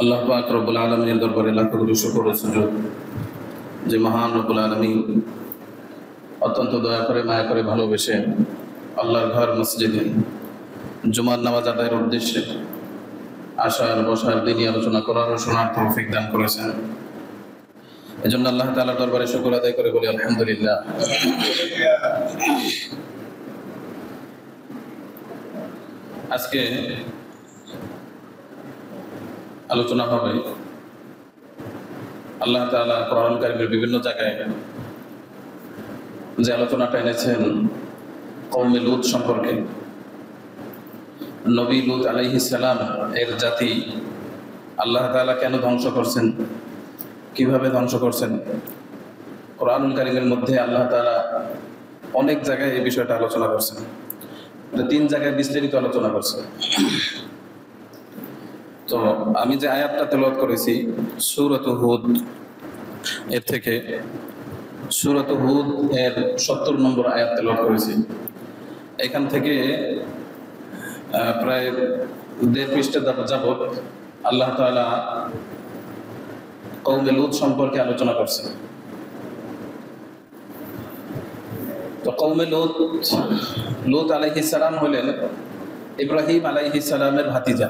আল্লাহ পাক রব্বুল আলামিনের দরবারে লাখ কোটি শুকর ও সুজুদ যে মহান রব্বুল আলামিন অত্যন্ত দয়া করে মায়া করে ভালোবেসে আল্লাহর ঘর মসজিদে জুমার নামাজ আদায়ের উদ্দেশ্যে আসার বসার দিনই আলোচনা করার ও শোনার তৌফিক দান করেছেন। এজন্য আল্লাহ তাআলার দরবারে শুকর আদায় করে বলি আলহামদুলিল্লাহ। আজকে আলোচনা হবে আল্লাহ তাআলা কোরআন কারীমের বিভিন্ন জায়গায় যে আলোচনাটা এনেছেন কওমে লূত সম্পর্কে। নবী লূত আলাইহিস সালাম এর জাতি আল্লাহ তাআলা কেন ধ্বংস করছেন, কিভাবে ধ্বংস করছেন, কোরআনুল কারীমের মধ্যে আল্লাহ তাআলা অনেক জায়গায় এই বিষয়টা আলোচনা করছেন। 3 জায়গায় বিস্তারিত আলোচনা করছেন। তো আমি যে আয়াতটা তেলাওয়াত করেছি সূরাত হুদ এর থেকে, সূরাত হুদ এর 70 নম্বর আয়াত তেলাওয়াত করেছি। এখান থেকে প্রায় 1.5 পৃষ্ঠা যাবত আল্লাহ তাআলা কওমে লূত সম্পর্কে আলোচনা করছেন। তো কওমে লূত আলাইহিস সালাম হলেন ইব্রাহিম আলাইহিস সালামের ভাতিজা।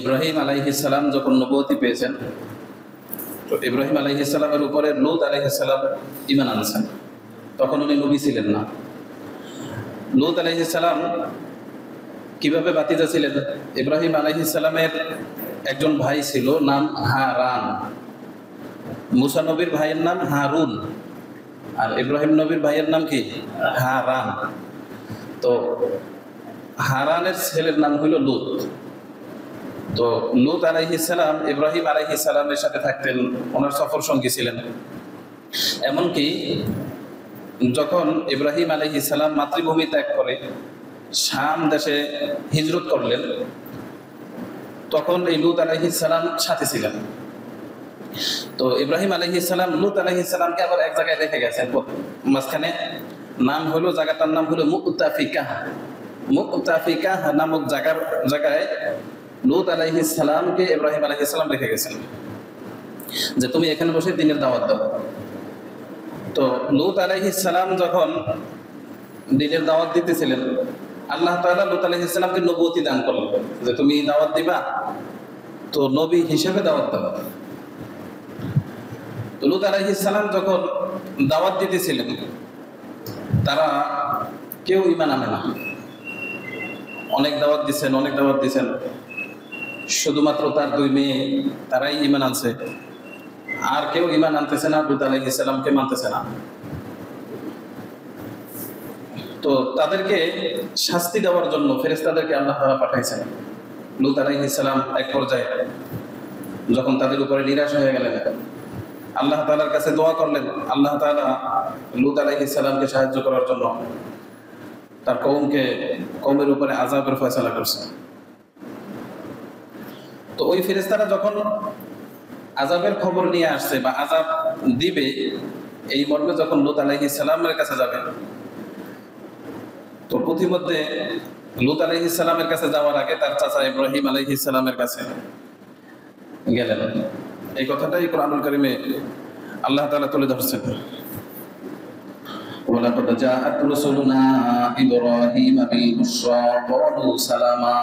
ইব্রাহিম আলাইহিস সালাম যখন নবুয়তি পেয়েছেন, তো ইব্রাহিম আলাইহিস সালামের উপরে লূত আলাইহিস সালাম ঈমান আনছেন। তখন উনি নবী ছিলেন না। লূত আলাইহিস সালাম কিভাবে ভাতিজা ছিলেন? ইব্রাহিম আলাইহিস সালামের একজন ভাই ছিল, নাম হারান। মুসা নবীর ভাইয়ের নাম হারুন, আর ইব্রাহিম নবীর ভাইয়ের নাম কি? হারান। তো হারানের ছেলের নাম হইল লূত। তো লূত আলাইহিস সালাম ইব্রাহিম আলাইহিস সালামের সাথে থাকতেন, ওনার সফর সঙ্গী ছিলেন। এমনকি যখন ইব্রাহিম আলাইহিস সালাম মাতৃভূমি ত্যাগ করে শাম দেশে হিজরত করলেন, তখন এই লূত আলাইহিস সালাম সাথে ছিলেন। তো ইব্রাহিম আলাইহিস সালাম লূত আলাইহিস সালামকে আবার এক জায়গায় রেখে গেছেন মাঝখানে। নাম হলো, জায়গাটার নাম হলো মুতাফিকাহ। মুতাফিকাহ নামক জায়গায় লূত আলাইহিস সালামকে ইব্রাহিম আলাইহিস সালাম রেখে গেছেন যে তুমি এখানে বসে দ্বীনের দাওয়াত দাও। তো লূত আলাইহিস সালাম যখন দ্বীনের দাওয়াত দিতেছিলেন, আল্লাহ তাআলা লূত আলাইহিস সালামকে নবুয়তি দান করলেন যে তুমি দাওয়াত দিবা, তো নবী হিসেবে দাওয়াত দাও। তো লূত আলাইহিস সালাম যখন দাওয়াত দিতেছিলেন, তারা কেউ ঈমান আনে না। অনেক দাওয়াত দিচ্ছেন, শুধুমাত্র তার 2 মেয়ে তারাই ঈমান আনছে, আর কেউ ঈমান আনতেছে না, লূত আলাইহিস সালামকে মানতেছে না। তো তাদেরকে শাস্তি দেওয়ার জন্য ফেরেশতাদেরকে আল্লাহ তাআলা পাঠাইছেন। লূত আলাইহিস সালাম এক পর্যায়ে যখন তাদের উপরে নিরাশ হয়ে গেলেন, আল্লাহ তাআলার কাছে দোয়া করলেন। আল্লাহ তাআলা লূত আলাইহিস সালামকে সাহায্য করার জন্য তার কওমের উপরে আযাবের ফয়সালা করছেন। তো ওই ফেরেশতারা যখন আযাবের খবর নিয়ে আসছে বা আযাব দিবে এই মর্মে যখন লূত আলাইহিস সালামের কাছে যাবে, তো প্রতিমধ্যে লূত আলাইহিস সালামের কাছে যাওয়ার আগে তার চাচা ইব্রাহিম আলাইহিস সালামের কাছে গেলেন। এই কথাটাই কোরআনুল কারীমে আল্লাহ তাআলা তুলে ধরছেন। ওয়ালাকাদ জাআত রাসূলুনা ইব্রাহিম বিল-বুশরা ক্বালু সালামা।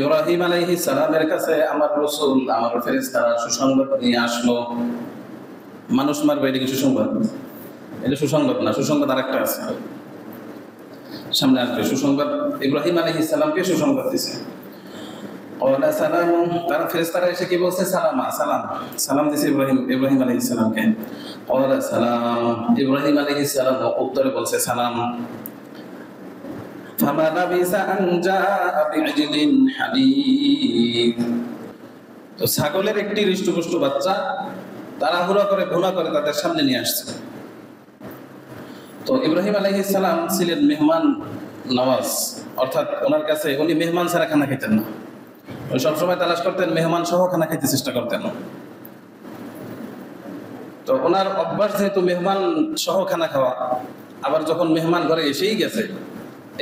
ইব্রাহিম আলাইহিস সালামের কাছে আমার রাসূল, আমার ফেরেশতারা সুসংবাদ নিয়ে আসলো। মানুষ মারবে, এটা কি সুসংবাদ? এটা সুসংবাদ না, সুসংবাদ আরেকটা আছে, সামনে আসবে। সুসংবাদ ইব্রাহিম আলাইহিস সালামকে সুসংবাদ দিয়েছে। ওয়ালা সালাম, তার ফেরেশতারা এসে কি বলছে? সালাম দিয়েছে ইব্রাহিম আলাইহিস সালামকে। ওয়ালা সালাম, ইব্রাহিম আলাইহিস সালাম উত্তরে বলছে সালাম। ফামা লাবিসা আন জাআ বি'জলিন হানিফ। তো ছাগলের একটি হৃষ্টপুষ্ট বাচ্চা তাড়াহুড়া করে ভুনা করে তাদের সামনে নিয়ে আসছে। তো ইব্রাহিম আলাইহিস সালাম ছিলেন মেহমান নওয়াজ, অর্থাৎ ওনার কাছে উনি মেহমান ছাড়া খানা খেতেন না। উনি সবসময় তালাশ করতেন মেহমান সহ খানা খেতে চেষ্টা করতেন। তো ওনার অভ্যাস যেহেতু মেহমান সহ খানা খাওয়া, আবার যখন মেহমান ঘরে এসেই গেছে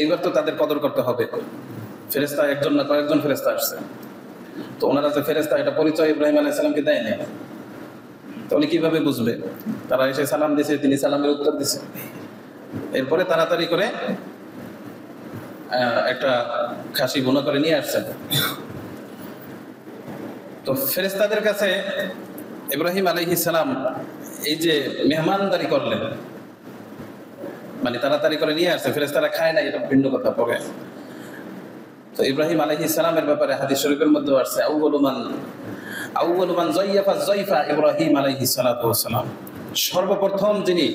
এইবার তো তাদের কদর করতে হবে। ফেরেশতা একজন না কয়েকজন ফেরেশতা আসছে। তো ওনারা যে ফেরেশতা এটা পরিচয় ইব্রাহিম আলাইহিস সালামকে দেয়নি। তাহলে কিভাবে বুঝবে? তারা এসে সালাম দিয়েছে, তিনি সালামের উত্তর দিছে। এরপরে তাড়াতাড়ি করে একটা খাসি ভুনা করে নিয়ে আসছেন। তো ফেরেশতাদের কাছে ইব্রাহিম আলাইহিস সালাম এই যে মেহমানদারি করলেন, মানে তাড়াতাড়ি করে নিয়ে আসছে, ফেরেশতারা খায় না, এটা ভিন্ন কথা পরে। তো ইব্রাহিম আলাইহিস সালামের ব্যাপারে হাদিস শরীফের মধ্যে আসছে আউয়ালু মান যায়্যাফা যায়ফা ইব্রাহিম আলাইহিস সালাতু ওয়াস সালাম, সর্বপ্রথম যিনি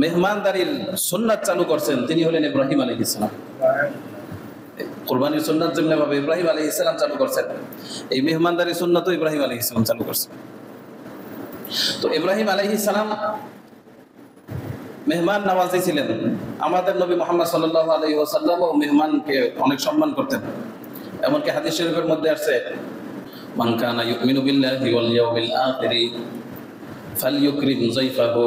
মেহমানদারির সুন্নাত চালু করছেন তিনি হলেন ইব্রাহিম আলাইহিস সালাম। কুরবানির সুন্নাত যেভাবে ইব্রাহিম আলাইহিস সালাম চালু করছেন, এই মেহমানদারির সুন্নাতও ইব্রাহিম আলাইহিস সালাম চালু করছেন। তো ইব্রাহিম আলাইহিস সালাম মেহমান নওয়াজি ছিলেন। আমাদের নবী মুহাম্মদ সাল্লাল্লাহু আলাইহি ওয়াসাল্লামও মেহমানকে অনেক সম্মান করতেন। এমনকি হাদিস শরীফের মধ্যে আছে মান কানা ইউমিনু বিল্লাহি ওয়াল ইয়াউমিল আখিরি ফালইউকরিম যায়ফাহু,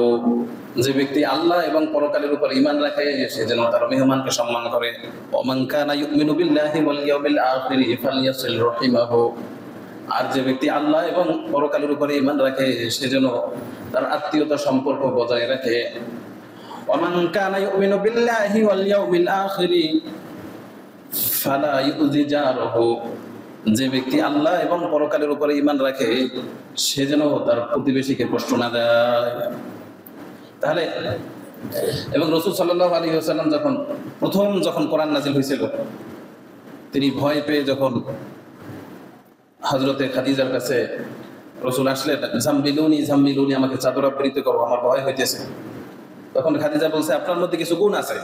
যে ব্যক্তি আল্লাহ এবং পরকালের উপর ঈমান রাখে সে যেন তার মেহমানকে সম্মান করে। ওয়া মান কানা ইউমিনু বিল্লাহি ওয়াল ইয়াউমিল আখিরি ফালইয়াসিল রাহিমাহু, আর যে ব্যক্তি আল্লাহ এবং পরকালের উপর ঈমান রাখে সে যেন তার আত্মীয়তা সম্পর্ক বজায় রাখে। ومن كان يؤمن بالله واليوم الآخر فلا يؤذي جاره, যে ব্যক্তি আল্লাহ এবং পরকালের উপরে ঈমান রাখে সে যেন তার প্রতিবেশীকে কষ্ট না দেয়। তাহলে এবং রাসূল সাল্লাল্লাহু আলাইহি ওয়াসাল্লাম যখন কোরআন নাযিল হয়েছিল, তিনি ভয় পেয়ে যখন হযরতে খাদিজার কাছে রাসূল আসলেন, জাম্মিলুনি, আমাকে চাদর আবৃত করো, আমার ভয় হইতেছে। তখন খাদিজা বলছে আপনার মধ্যে কিছু গুণ আছে,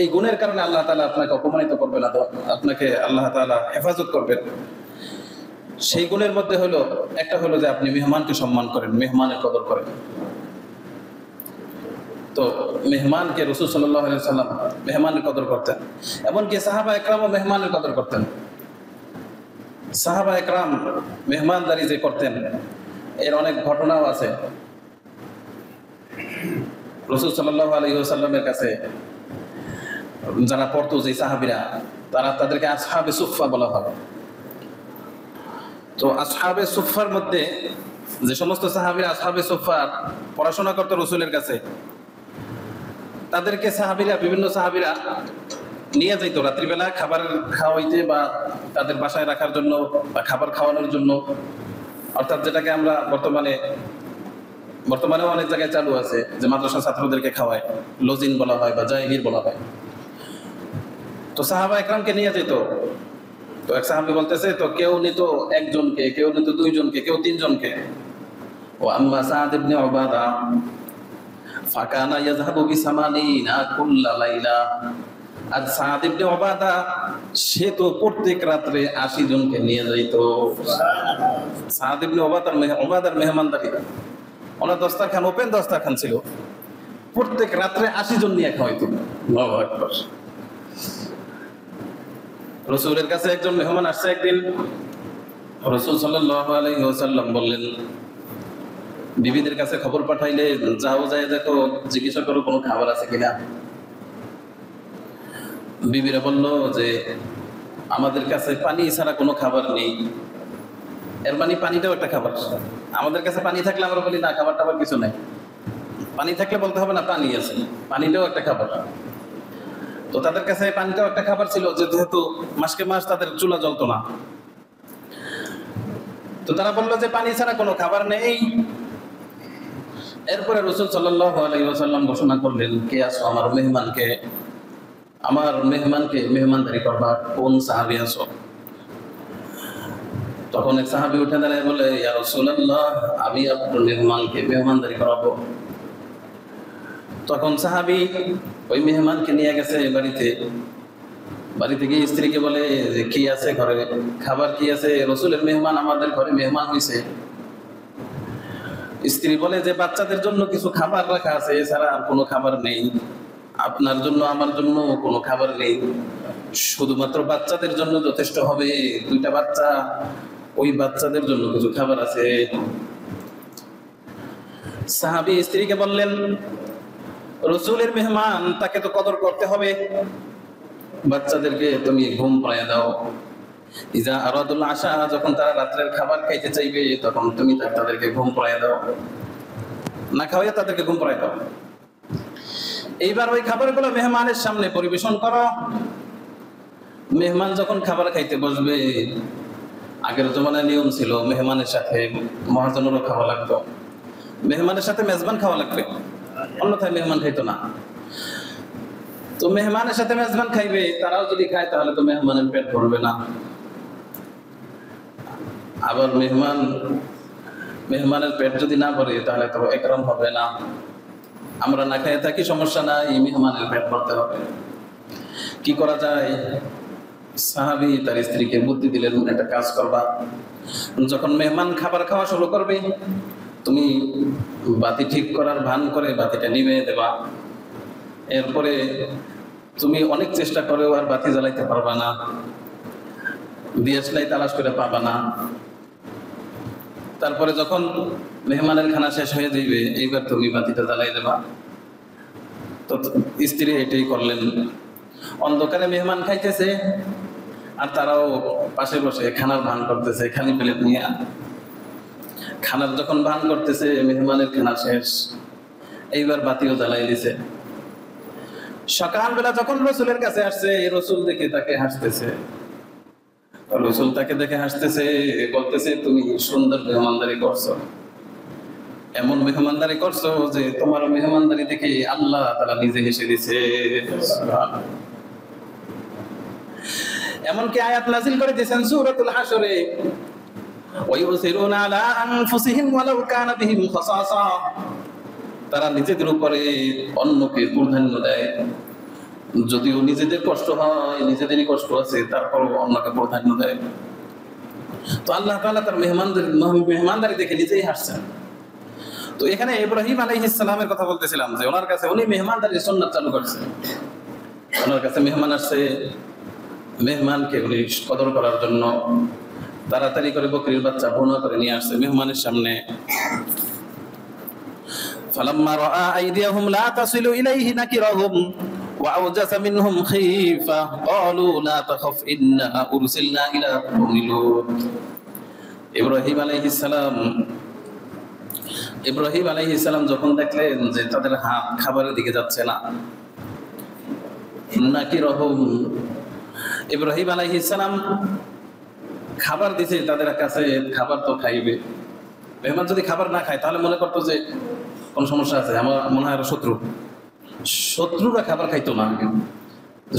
এই গুণের কারণে আল্লাহ তাআলা আপনাকে অপমানিত করবেন না, আপনাকে আল্লাহ তাআলা হেফাজত করবেন। সেই গুণের মধ্যে একটা হলো যে আপনি মেহমানকে সম্মান করেন, মেহমানের কদর করেন। তো মেহমানকে রাসূল সাল্লাল্লাহু আলাইহি ওয়াসাল্লাম মেহমানের কদর করতেন। এমনকি সাহাবা একরামও মেহমানের কদর করতেন। সাহাবা একরাম মেহমানদারি যে করতেন এর অনেক ঘটনাও আছে। রাসূল সাল্লাল্লাহু আলাইহি ওয়াসাল্লামের কাছে যারা পড়তো, যে সাহাবীরা, তাদেরকে আসহাবে সুফফা বলা হয়। তো আসহাবে সুফফার মধ্যে যে সমস্ত সাহাবীরা আসহাবে সুফফার পড়াশোনা করতো রাসূলের কাছে, তাদেরকে বিভিন্ন সাহাবীরা নিয়ে যাইতো রাত্রিবেলা খাবার খাওয়াইতে বা তাদের বাসায় রাখার জন্য বা খাবার খাওয়ানোর জন্য, অর্থাৎ যেটাকে আমরা বর্তমানেও অনেক জায়গায় চালু আছে যে মাদ্রাসা ছাত্রদেরকে খাওয়ায়, লজিন বলা হয় বা জায়গির বলা হয়। তো সাহাবা একরামকে নিয়ে যেত। তো এক সাহাবী বলতেছে, তো কেউ নিত একজনকে, কেউ নিত দুইজনকে, কেউ তিনজনকে। ও আম্মা সাদ ইবনে উবাদা ফাকানা ইয়াযহাবু বিসামানিনা কুল্লা লাইলা, আর সাদ ইবনে উবাদা সে তো প্রত্যেক রাত্রে 80 জনকে নিয়ে যাইত। সাদ ইবনে উবাদার মেহমানদারি, ওনার দস্তারখান ওপেন দস্তারখান ছিল, প্রত্যেক রাত্রে 80 জন নিয়ে খাওয়াইতো। আল্লাহু আকবার। রাসূলের কাছে একজন মেহমান আসছে একদিন। রাসূল সাল্লাল্লাহু আলাইহি ওয়াসাল্লাম বললেন, বিবিদের কাছে খবর পাঠাইলে যায় দেখো, জিজ্ঞাসা করো কোনো খাবার আছে কিনা। বিবিরা বলল যে আমাদের কাছে পানি ছাড়া কোনো খাবার নেই। এর মানে পানিটাও একটা খাবার। আমাদের কাছে পানি থাকলে আমরা বলি না খাবার টাবার কিছু নাই, পানি থাকলে বলতে হবে না পানি আছে, পানিটাও একটা খাবার। তো তাদের কাছে পানিটাও একটা খাবার ছিল, যেহেতু মাসকে মাস তাদের চুলা জ্বলতো না। তো তারা বললো যে পানি ছাড়া কোনো খাবার নেই। এরপরে রাসূল সাল্লাল্লাহু আলাইহি ওয়াসাল্লাম ঘোষণা করলেন, কে আছো আমার মেহমানকে মেহমানদারি করবা, কোন সাহাবী আছো? তখন এক সাহাবী উঠে দাঁড়ায় বলে, ইয়া রাসূলুল্লাহ, আমি আপনার মেহমানকে মেহমানদারি করাবো। তখন সাহাবী ওই মেহমানকে নিয়ে গেছে বাড়িতে গিয়ে স্ত্রীকে বলে যে কি আছে ঘরে, খাবার কি আছে? রাসূলের মেহমান আমাদের ঘরে মেহমান হয়েছে। স্ত্রী বলে যে বাচ্চাদের জন্য কিছু খাবার রাখা আছে, এছাড়া আর কোনো খাবার নেই। আপনার জন্য আমার জন্য কোনো খাবার নেই, শুধুমাত্র বাচ্চাদের জন্য যথেষ্ট হবে, 2টা বাচ্চা, ওই বাচ্চাদের জন্য কিছু খাবার আছে। সাহাবী স্ত্রীকে বললেন, রাসূলের মেহমান, তাকে তো কদর করতে হবে, বাচ্চাদেরকে তুমি ঘুম পাড়িয়ে দাও। ইজা আরাদুল আশা, যখন তারা রাত্রের খাবার খাইতে চাইবে তখন তুমি তাদেরকে ঘুম পাড়িয়ে দাও, না খাওয়াইয়া তাদেরকে ঘুম পাড়িয়ে দাও। এইবার ওই খাবারগুলো মেহমানের সামনে পরিবেশন করো। মেহমান যখন খাবার খাইতে বসবে, আগের জমানায় নিয়ম ছিল মেহমানের সাথে মহাজনেরও খাওয়া লাগতো, মেহমানের সাথে মেজবান খাওয়া লাগবে, অন্যথায় মেহমান খাইতো না। তো মেহমানের সাথে মেজবান খাইবে, তারাও যদি খায় তাহলে তো মেহমানের পেট ভরবে না। আবার মেহমানের পেট যদি না ভরে তাহলে তো একরাম হবে না। আমরা না খাইয়ে থাকি সমস্যা নাই, মেহমানের পেট ভরতে হবে। কি করা যায়? সাহাবী তার স্ত্রীকে বুদ্ধি দিলেন, একটা কাজ করবা, যখন মেহমান খাবার খাওয়া শুরু করবে তুমি বাতি ঠিক করার ভান করে বাতিটা নিভিয়ে দেবা। এরপরে তুমি অনেক চেষ্টা করেও আর বাতি জ্বালাইতে পারবা না, দিয়াশলাই তালাশ করে পাবা না। তারপরে যখন মেহমানের খানা শেষ হয়ে যাইবে, এইবার তুমি বাতিটা জ্বালাই দেবা। তো স্ত্রী এটাই করলেন। অন্ধকারে মেহমান খাইতেছে আর তারাও পাশে বসে খানার ভান করতেছে, খালি প্লেট নিয়ে। খানার যখন ভান করতেছে, মেহমানের খানা শেষ, এইবার বাতিও জ্বালাই দিছে। সকালবেলা যখন রসুলের কাছে আসছে, রসুল দেখে তাকে হাসতেছে। রসুল তাকে দেখে হাসতেছে, বলতেছে তুমি সুন্দর মেহমানদারি করছো, এমন মেহমানদারি করছো যে তোমার মেহমানদারি দেখে আল্লাহ তাআলা নিজে হেসে দিছে। এমনকি আয়াত নাযিল করে দিয়েছেন সূরাতুল হাশরে, ওয়ায়ুসিরুনা আলা আনফুসিহিম ওয়ালাউ কানা বিহিম খাসাসা, তারা নিজেদের উপরে অন্যকে প্রাধান্য দেয়, যদিও নিজেদের কষ্ট হয়, নিজেদেরই কষ্ট আছে, তারপরও অন্যকে প্রাধান্য দেয়। তো আল্লাহ তাআলা তার মেহমানদারি দেখে নিজেই হাসছেন। তো এখানে ইব্রাহিম আলাইহিস সালামের কথা বলতেছিলাম যে ওনার কাছে উনি মেহমানদারির সুন্নাত চালু করছেন। ওনার কাছে মেহমান আসছে, মেহমানকে উনি কদর করার জন্য তাড়াতাড়ি করে বকরির বাচ্চা ভুনা করে নিয়ে আসছে মেহমানের সামনে। ফালাম্মা রাআ আইদিয়াহুম লা তাসিলু ইলাইহি নাকিরাহুম ওয়া আওজাসা মিনহুম খীফা ক্বালু লা তাখাফ ইন্না উরসিলনা ইলা কওমি লূত। ইব্রাহিম আলাইহিস সালাম যখন দেখলেন যে তাদের হাত খাবারের দিকে যাচ্ছে না, নাকিরাহুম, ইব্রাহিম আলাইহিস সালাম খাবার দিছে তাদের কাছে, খাবার তো খাইবে। মেহমান যদি খাবার না খায় তাহলে মনে করতো যে কোন সমস্যা আছে, আমার মনে হয় শত্রুরা খাবার খাইতো না।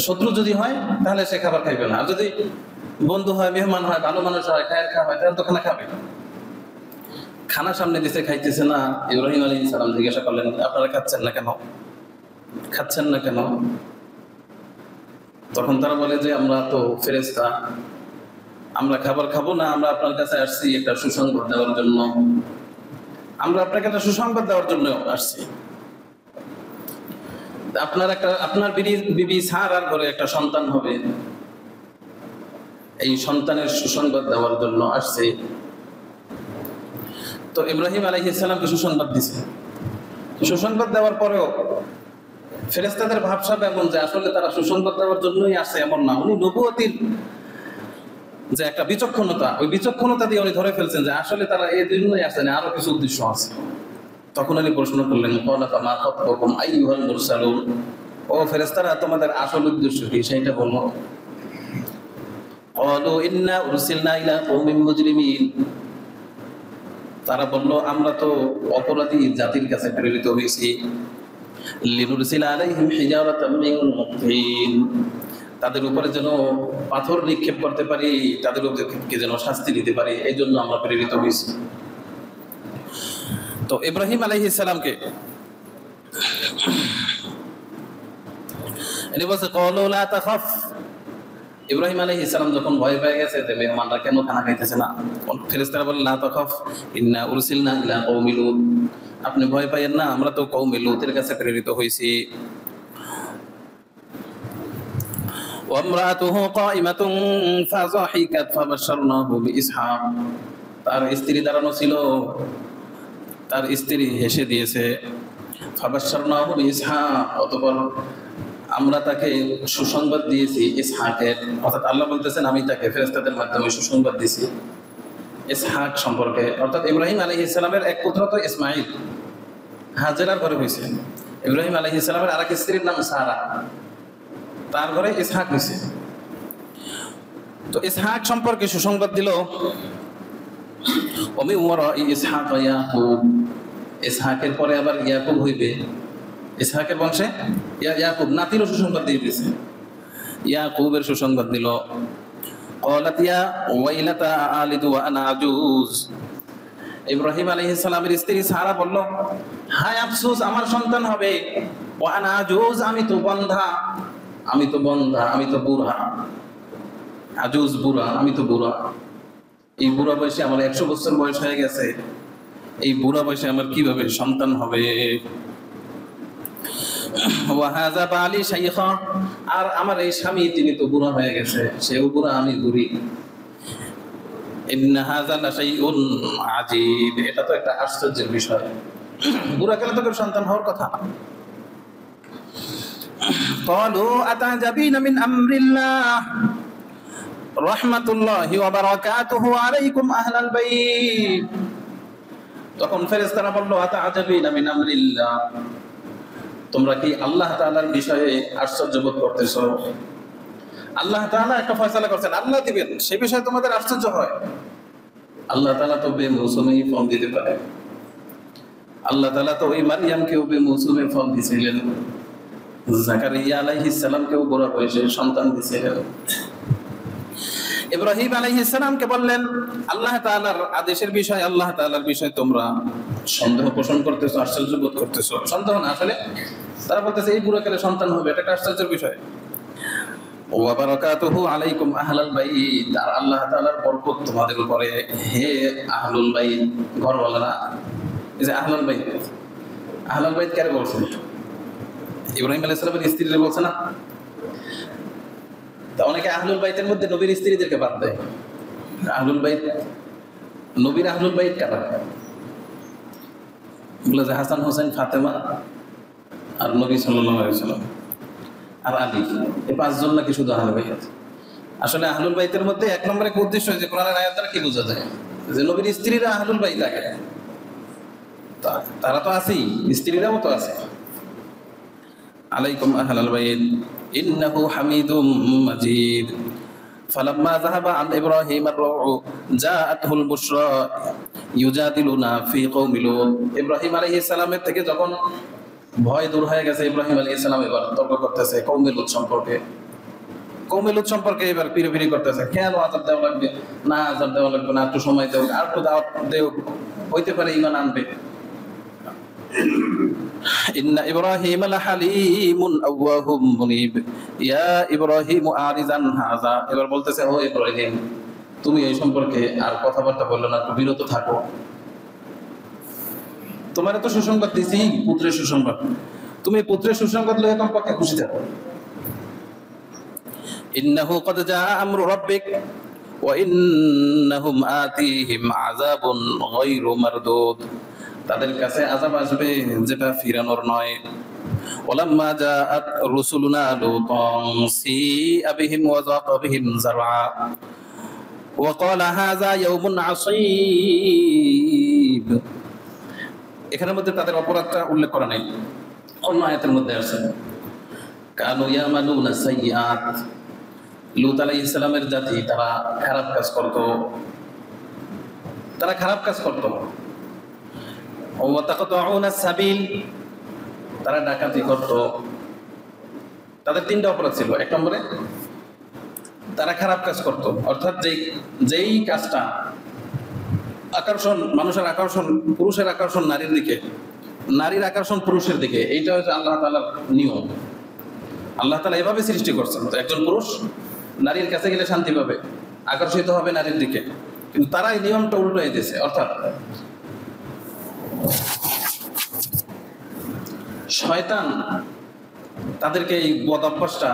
শত্রু যদি হয় তাহলে সে খাবার খাইবে না, আর যদি বন্ধু হয়, মেহমান হয়, ভালো মানুষ হয়, খায়ের খাওয়া হয়, তাহলে তো খানা খাবে। খানা সামনে দিছে, খাইতেছে না। ইব্রাহিম আলাইহিস সালাম জিজ্ঞাসা করলেন, আপনারা খাচ্ছেন না কেন? তখন তারা বলে যে আমরা তো ফেরেশতা, আমরা খাবার খাবো না, আমরা আপনার কাছে আসছি একটা সুসংবাদ দেওয়ার জন্য, আসছি। আপনার বিবি সারার ঘরে একটা সন্তান হবে, এই সন্তানের সুসংবাদ দেওয়ার জন্য আসছে। তো ইব্রাহিম আলাইহিস সালামকে সুসংবাদ দিছে। সুসংবাদ দেওয়ার পরেও ফেরেশতাদের ভাবসাব এমন যে আসলে তারা সুসংবাদ দেওয়ার জন্যই আসছে এমন না। উনি নবুয়তির যে একটা বিচক্ষণতা, ওই বিচক্ষণতা দিয়ে উনি ধরে ফেলছেন যে আসলে তারা এই জন্যই আসছে না, আরো কিছু উদ্দেশ্য আছে। তখন উনি প্রশ্ন করলেন, ক্বালা ফামা খাতবুকুম আইয়ুহাল মুরসালুন, ও ফেরেশতারা তোমাদের আসল উদ্দেশ্য কি সেটা বলো। ক্বালু ইন্না উরসিলনা ইলা কওমিন মুজরিমিন, তারা বলল আমরা তো অপরাধী জাতির কাছে প্রেরিত হয়েছি। লিনুরসিলা আলাইহিম হিজারাতাম মিন তিন, তাদের উপরে যেন পাথর নিক্ষেপ করতে পারি, তাদের উপরে যেন শাস্তি দিতে পারি, এই জন্য আমরা প্রেরিত হয়েছি। তো ইব্রাহিম আলাইহিস সালামকে এনে বলছে ক্বালু লা তাখাফ, ইব্রাহিম আলাইহিস সালাম যখন ভয় পেয়ে গেছে যে মেহমানরা কেন খানা খাইতেছে না, ফেরেশতারা বলে লা তাখাফ ইন্না উরসিলনা ইলা কওমি লূত, আপনি ভয় পাইয়েন না, আমরা তো কওমে লূতের কাছে প্রেরিত হয়েছি। ওয়ামরাতুহু কাইমাতুন ফাযাহিকাত ফাবাশশারনাহু বিইসহাক, তার স্ত্রী দাঁড়ানো ছিল, তার স্ত্রী হেসে দিয়েছে। ফাবাশশারনাহু বিইসহাক, অতঃপর আমরা তাকে সুসংবাদ দিয়েছি ইসহাকের, অর্থাৎ আল্লাহ বলতেছেন আমি তাকে ফেরেশতাদের মাধ্যমে সুসংবাদ দিয়েছি ইসহাক সম্পর্কে। অর্থাৎ ইব্রাহিম আলাইহিস সালামের এক পুত্র তো ইসমাইল, হাজেরার ঘরে হয়েছে। ইব্রাহিম আলাইহিস সালামের আরেক স্ত্রীর নাম সারা, তার ঘরে ইসহাক হয়েছে। তো ইসহাক সম্পর্কে সুসংবাদ দিল ওমি ওয়ারাই ইসহাক ইয়াকুব, ইসহাকের পরে আবার ইয়াকুব হইবে, ইসহাকের বংশে ইয়াকুব নাতিরও সুসংবাদ দিয়ে দিয়েছে। ইয়াকুবের সুসংবাদ দিল ক্বালাত ইয়া ওয়াইলাতা আলিদু ওয়া আনা আজুজ, ইব্রাহিম আলাইহিস সালামের স্ত্রী সারা বলল হায় আফসোস আমার সন্তান হবে, ওয়া আনা আজুজ আমি তো বন্ধা, আমি তো বুড়া, আজুজ বুড়া, আমি তো বুড়া, এই বুড়া বয়সে আমার 100 বছর বয়স হয়ে গেছে, এই বুড়া বয়সে আমার কিভাবে সন্তান হবে। ওয়াহাযা বালি শাইখা, আর আমার এই স্বামী তিনি তো বুড়া হয়ে গেছে, সেও বুড়া আমি বুড়ি। ইন্না হাযা লাশাইউন আজীব, এটা তো একটা আশ্চর্যের বিষয়, বুড়া কালে তো সন্তান হওয়ার কথা। ক্বালু আতাজাবিনা মিন আমরিল্লাহ রাহমাতুল্লাহি ওয়া বারাকাতুহু আলাইকুম আহলাল বাইত, তখন ফেরেশতারা বলল আতাজাবিনা মিন আমরিল্লাহ, তোমরা কি আল্লাহ তাআলার বিষয়ে আশ্চর্য বোধ করতেছো? আল্লাহ তাআলা একটা ফয়সালা করছেন, আল্লাহ দিবেন, সেই বিষয়ে তোমাদের আশ্চর্য হয়? আল্লাহ তাআলা তো বেমৌসুমেই ফল দিতে পারে। আল্লাহ তাআলা তো ওই মারইয়ামকেও বেমৌসুমে ফল দিয়েছিলেন, জাকারিয়া আলাইহিস সালামকেও বুড়া বয়সে সন্তান দিয়েছিলেন। ইব্রাহিম আলাইহিস সালামকে বললেন আল্লাহ তাআলার আদেশের বিষয়, আল্লাহ তাআলার বিষয় তোমরা সন্দেহ পোষণ করতেছো, আশ্চর্য বোধ করতেছো। সন্দেহ না, আসলে তারা বলতেছে এই বুড়া কালে সন্তান হবে, এটা একটা আশ্চর্যের বিষয়। ওয়া বারাকাতুহু আলাইকুম আহলাল বাইত, আর আল্লাহ তাআলার বরকত তোমাদের উপরে হে আহলুল বাইত, ঘরওয়ালারা। এই যে আহলুল বাইত, আহলুল বাইত কারে বলছেন? ইব্রাহিম আলাইহিস সালামের স্ত্রীদের বলছে না? তা অনেকে আহলুল বাইতের মধ্যে নবীর স্ত্রীদেরকে বাদ দেয়। আহলুল বাইত, নবীর আহলুল বাইত কারা? বলে যে হাসান হোসেন ফাতেমা আর নবী সাল্লাল্লাহু আলাইহি ওয়াসাল্লাম আর আলী, এই 5 জন নাকি শুধু আহলুল বাইত। আসলে আহলুল বাইতের মধ্যে এক নম্বরে উদ্দেশ্য যে কোরআনের আয়াত দ্বারা কি বোঝা যায় যে নবীর স্ত্রীরা আহলুল বাইত আগে, তারা তো আছেই, স্ত্রীরাও তো আছে। আলাইকুম আহলাল বাইত ইন্নাহু হামিদুম মাজিদ, ফালাম্মা যাহাবা আন ইব্রাহিম আর-রূউ জাআতহুল বুশরা ইউজাদিলুনা ফি কওমি লূত, ইব্রাহিম আলাইহিস সালামের থেকে যখন ভয় দূর হয়ে গেছে, ইব্রাহিম আলাইহিস সালাম এবার তর্ক করতেছে কওমে লূত সম্পর্কে। কওমে লূত সম্পর্কে এবার পিরিপিরি করতেছে, কেন আযাব দেওয়া লাগবে, না আযাব দেওয়া লাগবে না, একটু সময় দাও, আর একটু দাওয়াত দেও, হইতে পারে ঈমান আনবে। ইন্না ইব্রাহিম লাহালিমুন আওয়াহুম মুনিব ইয়া ইব্রাহিম আরিজান হাযা, এবার বলতেছে ও ইব্রাহিম তুমি এই সম্পর্কে আর কথাবার্তা বললো না, একটু বিরত থাকো, তোমার তো সুসংবাদ দিছি, পুত্রের সুসংবাদ, তুমি পুত্রের সুসংবাদ লয়ে কমপক্ষে খুশি থাকো। ইন্নাহু ক্বাদ জাআ আমরু রাব্বিক ওয়া ইন্নাহুম আতিহিম আযাবুন গায়রু মারদুদ, তাদের কাছে আযাব আসবে যেটা ফিরানোর নয়। ওয়ালাম্মা জাআত রুসুলুনা লুতান সিআ বিহিম ওয়া যাqa বিহিম যারআ ওয়া ক্বালা হাযা ইয়াওমুন আসীব, এখানের মধ্যে তাদের অপরাধটা উল্লেখ করা নাই, অন্য আয়াতের মধ্যে আছে কানু ইয়ামালুনা সাইয়্যাত, লূত আলাইহিস সালামের জাতি তারা খারাপ কাজ করত, তারা খারাপ কাজ করত। ওয়া তাকতাউনা সাবিল, তারা ডাকাতি করত। তাদের 3টা অপরাধ ছিল। এক নম্বরে তারা খারাপ কাজ করত, অর্থাৎ যেই কাজটা আকর্ষণ, মানুষের আকর্ষণ, পুরুষের আকর্ষণ নারীর দিকে, নারীর আকর্ষণ পুরুষের দিকে, এইটা হচ্ছে আল্লাহ তাআলার নিয়ম। আল্লাহ তাআলা এভাবে সৃষ্টি করছেন, তো একজন পুরুষ নারীর কাছে গেলে শান্তি পাবে, আকর্ষিত হবে নারীর দিকে, কিন্তু তারা এই নিয়মটা উল্টো হয়ে দিয়েছে। অর্থাৎ শয়তান তাদেরকে এই বদ অভ্যাসটা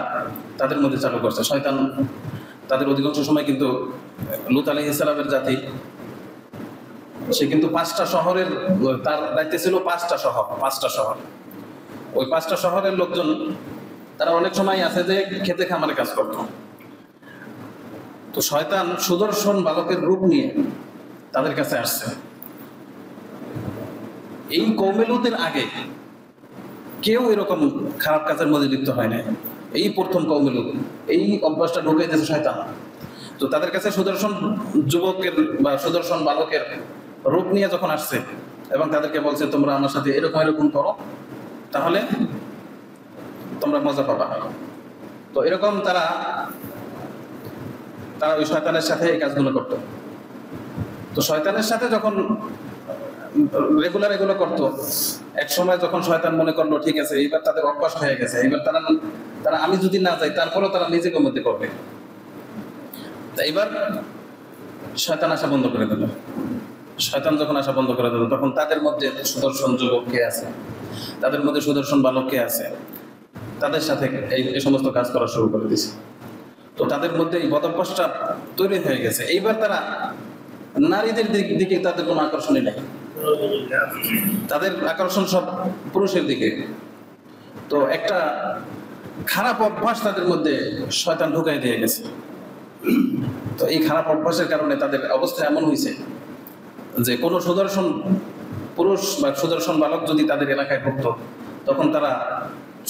তাদের মধ্যে চালু করছে। শয়তান তাদের অধিকাংশ সময় কিন্তু লূত আলাইহিস সালামের জাতি, সে কিন্তু 5টা শহরের, তার দায়িত্বে ছিল 5টা শহর। ওই 5টা শহরের লোকজন তারা অনেক সময় আছে যে খেতে খামারে কাজ করত। তো শয়তান সুদর্শন বালকের রূপ নিয়ে তাদের কাছে আসছে। এই কওমে লূতের আগে কেউ এরকম খারাপ কাজের মধ্যে লিপ্ত হয় নাই, এই প্রথম কওমে লূত এই অভ্যাসটা ঢুকে দিয়েছে শয়তান। তো তাদের কাছে সুদর্শন যুবকের বা সুদর্শন বালকের রূপ নিয়ে যখন আসছে এবং তাদেরকে বলছে তোমরা আমার সাথে এরকম এরকম করো তাহলে তোমরা মজা পাবা। তো এরকম তারা ওই শয়তানের সাথে এই কাজগুলো করতো। তো শয়তানের সাথে যখন রেগুলার এগুলো করতো, এক সময় যখন শয়তান মনে করলো ঠিক আছে এইবার তাদের অভ্যাস হয়ে গেছে, এইবার তারা আমি যদি না যাই তারপরেও তারা নিজেকে মধ্যে করবে। এইবার শয়তান আসা বন্ধ করে দিল। শয়তান যখন আসা বন্ধ করে দিল তখন তাদের মধ্যে সুদর্শন যুবক কে আছে, তাদের মধ্যে সুদর্শন বালক কে আছে, তাদের সাথে এই সমস্ত কাজ করা শুরু করে দিয়েছে। তো তাদের মধ্যে এই বদভ্যাসটা তৈরি হয়ে গেছে। এইবার তারা নারীদের দিকে তাদের কোনো আকর্ষণই নাই, তাদের আকর্ষণ সব পুরুষের দিকে। তো একটা খারাপ অভ্যাস তাদের মধ্যে শয়তান ঢুকাই দিয়ে গেছে। তো এই খারাপ অভ্যাসের কারণে তাদের অবস্থা এমন হয়েছে যে কোনো সুদর্শন পুরুষ বা সুদর্শন বালক যদি তাদের এলাকায় ঢুকতো তখন তারা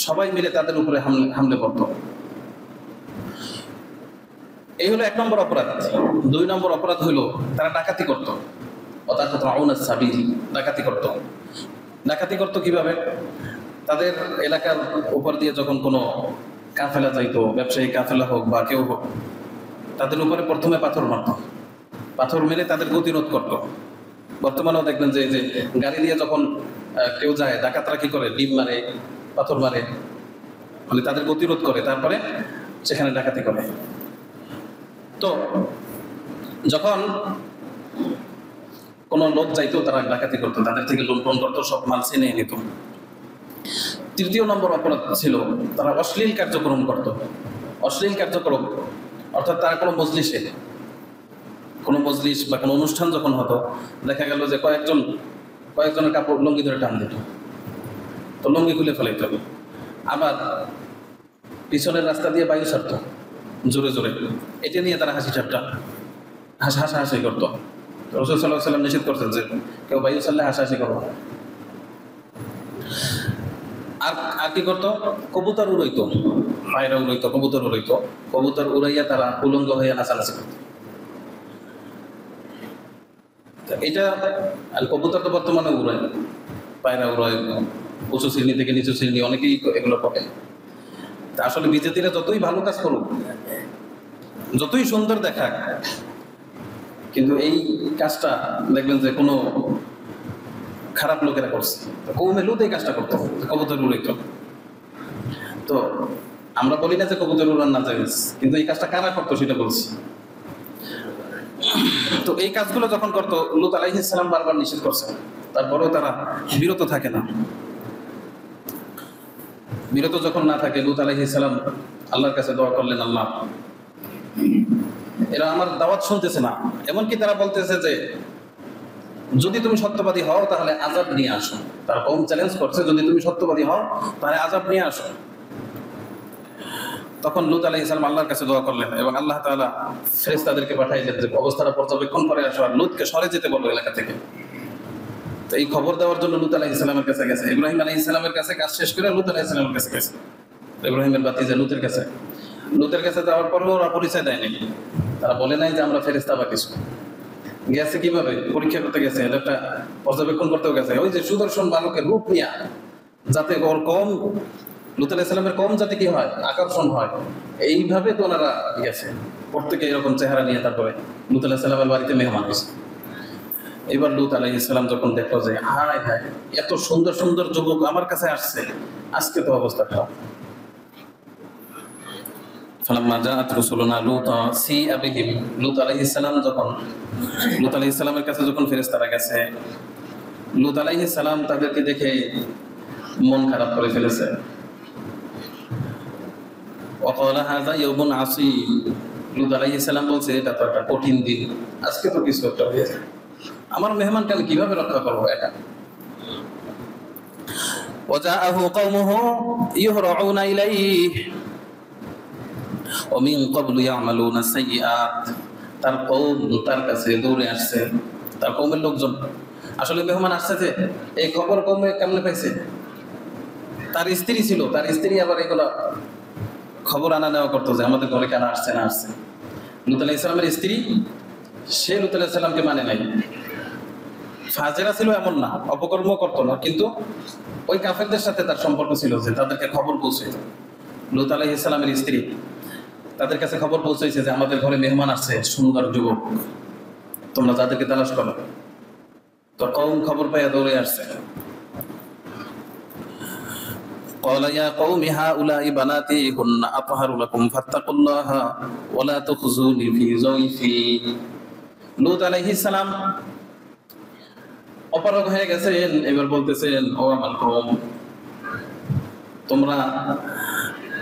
সবাই মিলে তাদের উপরে হামলে পড়ত। এই হলো 1 নম্বর অপরাধ। 2 নম্বর অপরাধ হলো তারা ডাকাতি করত। ডাকাতি করত কিভাবে? তাদের এলাকার উপর দিয়ে যখন কোনো কাফেলা যাইতো, ব্যবসায়ী কাফেলা হোক বা কেউ হোক, তাদের উপরে প্রথমে পাথর মারত। পাথর মেরে তাদের গতিরোধ করত। বর্তমানেও দেখবেন যে গাড়ি দিয়ে যখন কেউ যায় ডাকাতরা কি করে, ডিম মারে, পাথর মারে, মানে তাদের গতিরোধ করে, তারপরে সেখানে ডাকাতি করে। তো যখন কোনো লোক যাইতো তারা ডাকাতি করতো, তাদের থেকে লুণ্ঠন করতো, সব মাল ছিনিয়ে নিত। 3 নম্বর অপরাধ ছিল তারা অশ্লীল কার্যক্রম করত। অশ্লীল কার্যক্রম অর্থাৎ তারা কোনো মজলিস বা কোনো অনুষ্ঠান যখন হতো, দেখা গেল যে কয়েকজনের কাপড় লুঙ্গি ধরে টান দিত, তো লুঙ্গি খুলে ফেলাইত। আবার পিছনের রাস্তা দিয়ে বায়ু ছাড়ত জোরে জোরে, এটা নিয়ে তারা হাসাহাসি করতো। রাসূল সাল্লাল্লাহু আলাইহি ওয়াসাল্লাম নিষেধ করছেন যে কেউ বায়ু ছাড়লে হাসাহাসি করো। আর কি করতো? কবুতর উড়াইতো, পায়রা উড়াইতো, কবুতর উড়াইয়া তারা উলঙ্গ হয়ে নাচানাচি করতো। এটা আর কবুতর তো বর্তমানে উড়ায়, পায়রা উড়ায়, উঁচু শ্রেণী থেকে নিচু শ্রেণী অনেকেই এগুলো করে। তা আসলে বিজেপিরা যতই ভালো কাজ করুক, যতই সুন্দর দেখাক, কিন্তু এই কাজটা দেখবেন যে কোনো খারাপ লোকেরা করছে। কওমে লূত এই কাজটা করতো, কবুতর উড়াইতো। তো আমরা বলি না যে কবুতর উড়ান না জায়েজ, কিন্তু এই কাজটা কারা করতো সেটা বলছি। তো এই কাজগুলো যখন করতো লূত আলাইহিস সালাম বারবার নিষেধ করছে, তারপরেও তারা বিরত থাকে না। বিরত যখন না থাকে, লূত আলাইহিস সালাম আল্লাহর কাছে দোয়া করলেন, আল্লাহ এরা আমার দাওয়াত শুনতেছে না, এমনকি তারা বলতেছে যে যদি তুমি সত্যবাদী হও তাহলে আযাব নিয়ে আসো। তারা কওম চ্যালেঞ্জ করছে, যদি তুমি সত্যবাদী হও তাহলে আযাব নিয়ে আসো। তখন লূত আলাইহিস সালাম আল্লাহর কাছে দোয়া করলেন এবং আল্লাহ তাআলা ফেরেশতাদেরকে পাঠাইলেন যে অবস্থাটা পর্যবেক্ষণ করে আসো আর লূতকে সরে যেতে বলো এলাকা থেকে। তো এই খবর দেওয়ার জন্য লূত আলাইহিস সালামের কাছে গেছে, ইব্রাহিম আলাইহিস সালামের কাছে কাজ শেষ করে লূত আলাইহিস সালামের কাছে গেছে। ইব্রাহিমের ভাতিজা লূতের কাছে যাওয়ার পরেও ওরা পরিচয় দেয়নি, তারা বলে নাই যে আমরা ফেরেশতা বা কিছু। গেছে কিভাবে? পরীক্ষা করতে গেছে, এটা একটা পর্যবেক্ষণ করতেও গেছে। ওই যে সুদর্শন বালকের রূপ নিয়া, যাতে ওর কম লূত আলাইহিস সালামের কম যাতে কি হয়, আকর্ষণ হয়, এইভাবে তো ওনারা গেছে। প্রত্যেকে এরকম চেহারা নিয়ে তারপরে লূত আলাইহিস সালামের বাড়িতে মেহমান হয়েছে। এবার লূত আলাইহিস সালাম যখন দেখলো যে হায় হায় এত সুন্দর সুন্দর যুবক আমার কাছে আসছে, আজকে তো অবস্থা খারাপ। ফালাম্মা জাআত রাসূলুনা লূতা সিআ বিহিম, লূত আলাইহিস সালামের কাছে যখন ফেরেশতারা গেছে, লূত আলাইহিস সালাম তাদেরকে দেখে মন খারাপ করে ফেলেছে। ওয়াকালা হাযা ইয়াউমুন আসীব, লূত আলাইহিস সালাম বলছে এটা তো একটা কঠিন দিন, আজকে তো কিছু একটা হয়েছে, আমার মেহমানকে আমি কিভাবে রক্ষা করবো একা। وجاءه قومه يهرعون إليه ومن قبل يعملون السيئات তার কওম তার কাছে দৌড়ে আসছে, তার কওমের লোকজন। আসলে মেহমান আসছে যে এই খবর কওমে কেমনে পাইছে? তার স্ত্রী ছিল, তার স্ত্রী আবার এগুলো খবর আনা নেওয়া করতো যে আমাদের ঘরে কেন আসছে না আসছে। লূত আলাইহিস সালামের স্ত্রী, সে লূত আলাইহিস সালামকে মানে নাই। ফাজেরা ছিল এমন না, অপকর্ম করতো না, কিন্তু ওই কাফেরদের সাথে তার সম্পর্ক ছিল যে তাদেরকে খবর পৌঁছাইত। লূত আলাইহিস সালামের স্ত্রী তাদের কাছে খবর পৌঁছাইছে যে আমাদের ঘরে মেহমান আসছে, সুন্দর যুবক, তোমরা যাদেরকে তালাশ করো। তো কওম খবর পাইয়া দৌড়ে আসছে। قال يا قوم هؤلاء بناتي هن أطهر لكم فاتقوا الله ولا تخزوني في ضيفي। লূত আলাইহিস সালাম অপারগ হয়ে গেছেন, এবার বলতেছেন, ও আমার কওম, তোমরা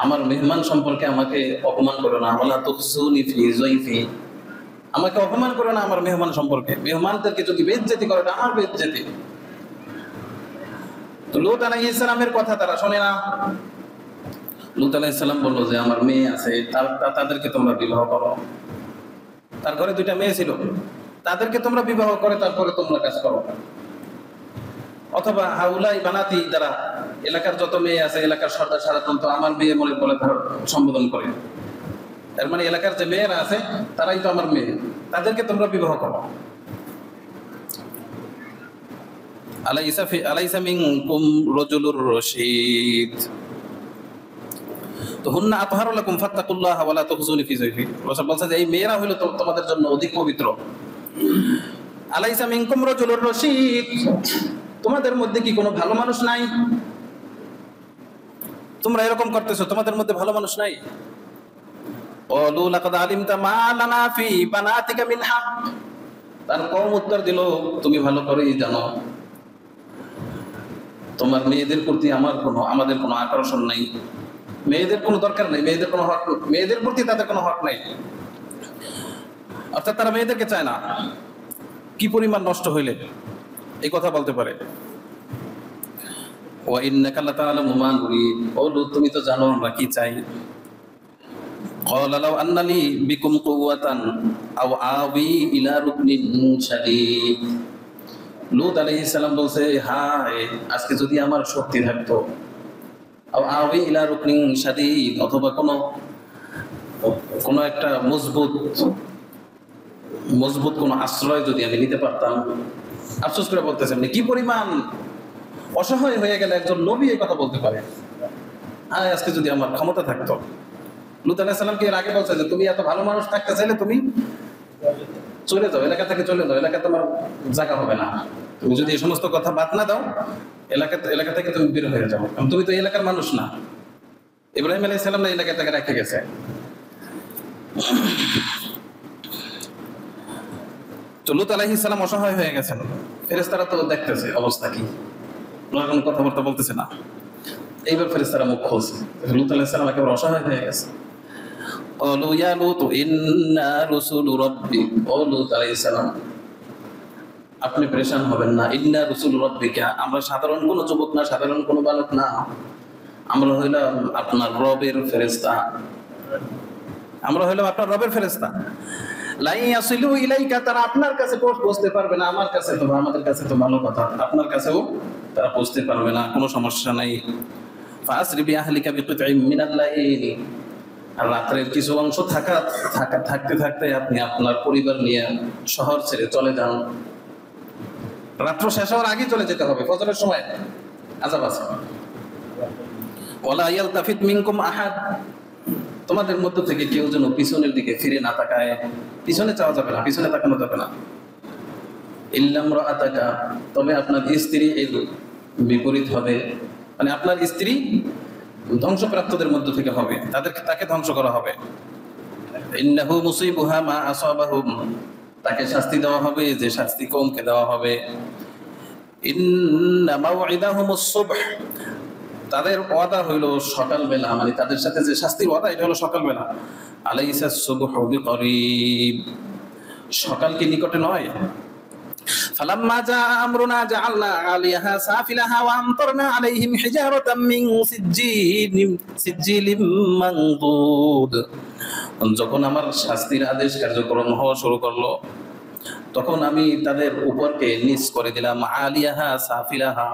আমার মেহমান সম্পর্কে আমাকে অপমান করো না। ওয়ালা তুখজুনি ফি যায়ফি, আমাকে অপমান করো না আমার মেহমান সম্পর্কে। মেহমানদেরকে যদি বেইজ্জতি করো, এটা আমার বেইজ্জতি। তো লূত আলাইহিস সালামের কথা তারা শোনে না। লূত আলাইহিস সালাম বললো যে আমার মেয়ে আছে, তাদেরকে তোমরা বিবাহ করো। তার ঘরে দুইটা মেয়ে ছিল, তাদেরকে তোমরা বিবাহ করে তারপরে তোমরা কাজ করো। অথবা হাউলাই বানাতি, দ্বারা এলাকার যত মেয়ে আছে, এলাকার সর্দার সারাতন তো আমার মেয়ে বলে বলে সম্বোধন করে। এর মানে এলাকার যে মেয়েরা আছে তারাই তো আমার মেয়ে, তাদেরকে তোমরা বিবাহ করো। আলাইসা মিনকুম রাজুলুর রশীদ, তো হুন্না আতহারু লাকুম ফাত্তাকুল্লাহ ওয়া লা তুখজুনি ফি যায়ফি। রাসূল বলছে যে এই মেয়েরা হলো তোমাদের জন্য অধিক পবিত্র। আলাইসা মিনকুম রাজুলুর রশীদ, তোমাদের মধ্যে কি কোনো ভালো মানুষ নাই? তোমরা এরকম করতেছো, তোমাদের মধ্যে ভালো মানুষ নাই? ক্বালু লাকাদ আলিমতা মা লানা ফি বানাতিকা মিন হক। তার কওম উত্তর দিল, তুমি ভালো করেই জানো তোমার মেয়েদের প্রতি আমাদের কোনো আকর্ষণ নাই, মেয়েদের কোনো দরকার নাই, মেয়েদের কোনো হক, মেয়েদের প্রতি তাদের কোনো হক নাই। অর্থাৎ তারা মেয়েদেরকে চায় না। কি পরিমাণ নষ্ট হইলে এই কথা বলতে পারে? ওয়া ইন্নাকা লাতা'লামু মা নুরিদ, ও লূত তুমি তো জানো আমরা কি চাই। ক্বালা লাউ আন্না লি বিকুম কুওয়াতান আও আবি ইলা রুকনিন শাদীদ। লূত আলাইহিস সালাম বলছে, হায় আজকে যদি আমার শক্তি থাকতো, আও আবি ইলা রুকনিন শাদীদ, অথবা কোনো একটা মজবুত কোনো আশ্রয় যদি আমি নিতে পারতাম। আফসোস করে বলতেছেন, কি পরিমাণ অসহায় হয়ে গেলে একজন নবী এই কথা বলতে পারে। হ্যাঁ, আজকে যদি আমার ক্ষমতা থাকতো। লূত আলাইহিস সালামকে এর আগে বলছে যে তুমি এত ভালো মানুষ থাকতে চাইলে তুমি চলে যাও, এলাকা থেকে চলে যাও, এলাকা তোমার জায়গা হবে না। তুমি যদি এই সমস্ত কথা বাদ না দাও, এলাকা থেকে তুমি বের হয়ে যাও, কারণ তুমি তো এই এলাকার মানুষ না। ইব্রাহিম আলাইহিস সালাম এই এলাকা থেকে রেখে গেছে। তো লূত আলাইহিস সালাম অসহায় হয়ে গেছেন। ফেরেশতারা তো দেখতেছে অবস্থা কি, ওরা কোনো কথাবার্তা বলতেছে না। এইবার ফেরেশতারা মুখ খুলছে, লূত আলাইহিস সালাম একেবারে অসহায় হয়ে গেছে। ক্বালু ইয়া লূত ইন্না রুসুলু রাব্বিক, ও লূত আলাইহিস সালাম আপনি পরেশান হবেন না। ইন্না রুসুলু রাব্বিকা, আমরা সাধারণ কোনো যুবক না, সাধারণ কোনো বালক না, আমরা হইলাম আপনার রবের ফেরেশতা। আমরা হইলাম আপনার রবের ফেরেশতা। লাই ইয়াসিলু ইলাইকা, তারা আপনার কাছে পৌঁছতে পারবে না। আমার কাছে তো, আমাদের কাছে তো ভালো কথা, আপনার কাছেও তারা পৌঁছতে পারবে না, কোনো সমস্যা নাই। ফাসরি বিআহলিকা বিকিতইম মিনাল লাইল, আর রাতের কিছু অংশ থাকতে থাকতে আপনি আপনার পরিবার নিয়ে শহর ছেড়ে চলে যান। রাত্র শেষ হওয়ার আগে চলে যেতে হবে, ফজরের সময় আযাব আছে। ওয়ালা ইয়ালতাফিত মিনকুম আহাদ, তোমাদের মধ্য থেকে কেউ যেন পিছনের দিকে ফিরে না তাকায়। পিছনে চাওয়া যাবে না, পিছনে তাকানো যাবে না। ইল্লাম রাআতাকা, তবে আপনার স্ত্রী এর বিপরীত হবে, মানে আপনার স্ত্রী ধ্বংসপ্রাপ্তদের মধ্য থেকে হবে, তাকে ধ্বংস করা হবে। ইন্নাহু মুসিবুহা মা আসাবাহুম, তাকে শাস্তি দেওয়া হবে যে শাস্তি কওমকে দেওয়া হবে। ইন্না মাউইদাহুমুস সুবহ, তাদের ওয়াদা হইল সকালবেলা, মানে তাদের সাথে যে শাস্তির ওয়াদা এটা হলো সকালবেলা। আলাইসাস সুবহু বিকরিব, সকাল কি নিকটে নয়? فلما جاء أمرنا جعلنا عاليها سافلها وأمطرنا عليهم حجارة من سجيل منضود। যখন আমার শাস্তির আদেশ কার্যক্রম হওয়া শুরু করলো তখন আমি তাদের উপরকে নিচ করে দিলাম, আলিয়াহা সাফিলাহা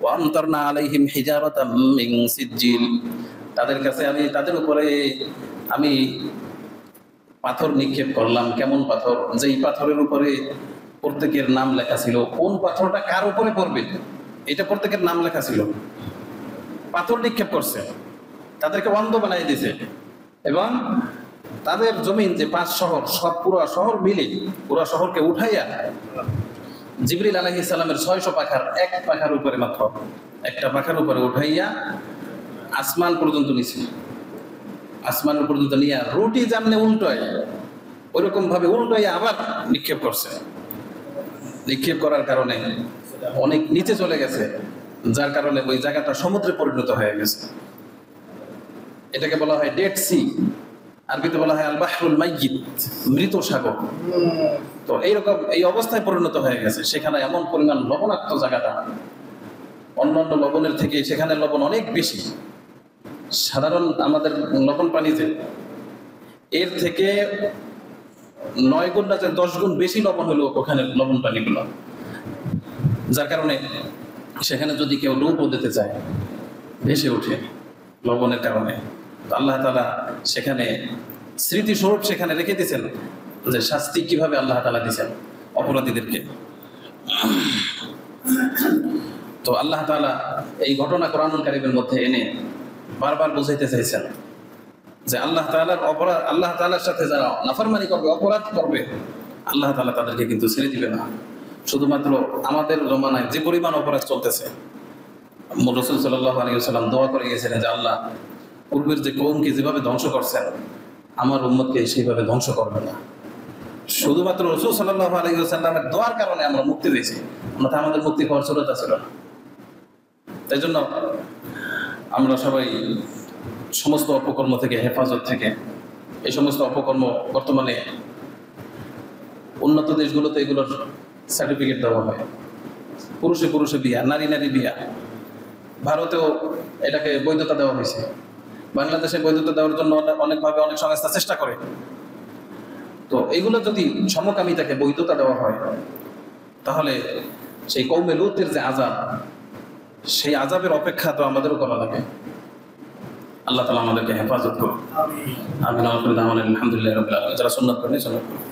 ওয়া আমতারনা আলাইহিম হিজারাতাম মিন সিজ্জিল। তাদের কাছে আমি তাদের উপরে আমি পাথর নিক্ষেপ করলাম। কেমন পাথর? যেই পাথরের উপরে প্রত্যেকের নাম লেখা ছিল। কোন পাথরটা কার উপরে পড়বে এটা প্রত্যেকের নাম লেখা ছিল। পাথর নিক্ষেপ করছে, তাদেরকে অন্ধ বানাই দিয়েছে, এবং তাদের জমিন যে 5 শহর, সব পুরো শহর মিলে পুরো শহরকে উঠাইয়া জিবরিল আলাইহিস সালামের 600 পাখার এক পাখার উপরে, মাত্র একটা পাখার উপরে উঠাইয়া আসমান পর্যন্ত নিছে। আসমান পর্যন্ত নিয়ে রুটি জানলে উল্টোয় ওইরকম ভাবে উল্টোয় আবার নিক্ষেপ করছে। নিক্ষেপ করার কারণে অনেক নিচে চলে গেছে, যার কারণে ওই জায়গাটা সমুদ্রে পরিণত হয়ে গেছে। এটাকে বলা হয় ডেড সি, আরবিতে বলা হয় আল বাহরুল মাইয়িত, মৃত সাগর। তো এইরকম এই অবস্থায় পরিণত হয়ে গেছে। সেখানে এমন পরিমাণ লবণাক্ত জায়গাটা, অন্যান্য লবণের থেকে সেখানে লবণ অনেক বেশি। সাধারণ আমাদের লবণ পানিতে এর থেকে 9 গুণ না 10 গুণ বেশি লবণ হলো ওখানে লবণ পানিগুলো, যার কারণে সেখানে যদি কেউ ডুবও দিতে চায় ভেসে ওঠে লবণের কারণে। তো আল্লাহ তাআলা সেখানে স্মৃতিস্বরূপ সেখানে রেখে দিয়েছেন যে শাস্তি কিভাবে আল্লাহ তাআলা দিয়েছেন অপরাধীদেরকে। তো আল্লাহ তাআলা এই ঘটনা কোরআনুল কারীমের মধ্যে এনে বারবার বুঝাইতে চাইছেন যে আল্লাহ তাআলার অপরাধ, আল্লাহ তাআলার সাথে যারা নাফরমানি করবে, অপরাধ করবে, আল্লাহ তাআলা তাদেরকে কিন্তু ছেড়ে দিবে না। শুধুমাত্র আমাদের জমানায় যে পরিমাণ অপরাধ চলতেছে, রাসূল সাল্লাল্লাহু আলাইহি ওয়াসাল্লাম দোয়া করে গিয়েছিলেন যে আল্লাহ পূর্বের যে কওমকে যেভাবে ধ্বংস করছেন আমার উম্মতকে সেইভাবে ধ্বংস করবে না। শুধুমাত্র রাসূল সাল্লাল্লাহু আলাইহি ওয়াসাল্লামের দোয়ার কারণে আমরা মুক্তি পেয়েছি, অন্যথা আমাদের মুক্তি পাওয়ার সুযোগ ছিল না। তাই জন্য আমরা সবাই সমস্ত অপকর্ম থেকে হেফাজত থেকে, এই সমস্ত অপকর্ম বর্তমানে উন্নত দেশগুলোতে এগুলোর সার্টিফিকেট দেওয়া হয়, পুরুষে পুরুষে বিয়া, নারী নারী বিয়া। ভারতেও এটাকে বৈধতা দেওয়া হয়েছে। বাংলাদেশে বৈধতা দেওয়ার জন্য অনেকভাবে অনেক সংস্থা চেষ্টা করে। তো এগুলো যদি সমকামিতাকে বৈধতা দেওয়া হয় তাহলে সেই কওমে লূতের যে আযাব, সেই আযাবের অপেক্ষা তো আমাদেরও করা লাগে। আল্লাহ তাআলা আমাদেরকে হেফাজত করুন। আমিন। আলহামদুলিল্লাহ রাব্বিল আলামিন। যারা সুন্নাত করেন সুন্নাত করুন।